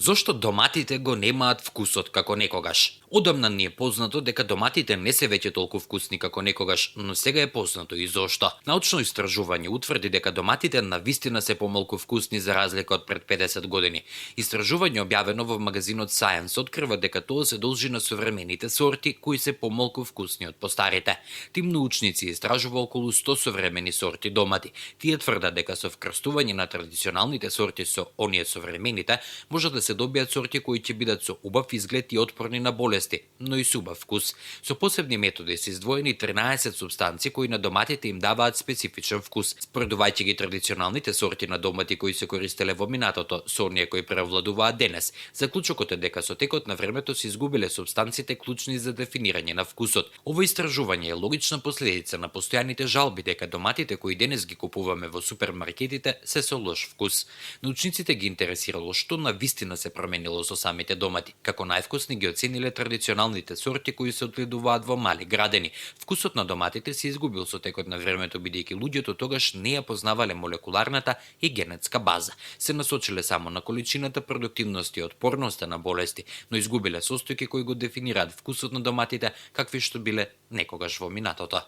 Зошто доматите го немаат вкусот како некогаш? Одамна ни е познато дека доматите не се веќе толку вкусни како некогаш, но сега е познато и зошто. Научно истражување утврди дека доматите навистина се помалку вкусни за разлика од пред 50 години. Истражување објавено во магазинот Science открива дека тоа се должи на современите сорти кои се помалку вкусни од постарите. Тим научници истражува околу 100 современи сорти домати. Тие тврдат дека со вкрстување на традиционалните сорти со оние современите може да се добијат сорти кои ќе бидат со убав изглед и отпорни на болести, но и со убав вкус. Со посебни методи се издвоени 13 супстанци кои на доматите им даваат специфичен вкус. Споредувајќи ги традиционалните сорти на домати кои се користеле во минатото со оние кои превладуваат денес, заклучокот е дека со текот на времето се изгубиле супстанците клучни за дефинирање на вкусот. Ова истражување е логична последица на постојаните жалби дека доматите кои денес ги купуваме во супермаркетите се со лош вкус. Научниците ги интересирало што на вистина се променило со самите домати. Како највкусни ги оцениле традиционалните сорти кои се одгледуваат во мали градини. Вкусот на доматите се изгубил со текот на времето бидејќи луѓето тогаш не ја познавале молекуларната и генетска база. Се насочиле само на количината, продуктивност и отпорноста на болести, но изгубиле состојки кои го дефинираат вкусот на доматите какви што биле некогаш во минатото.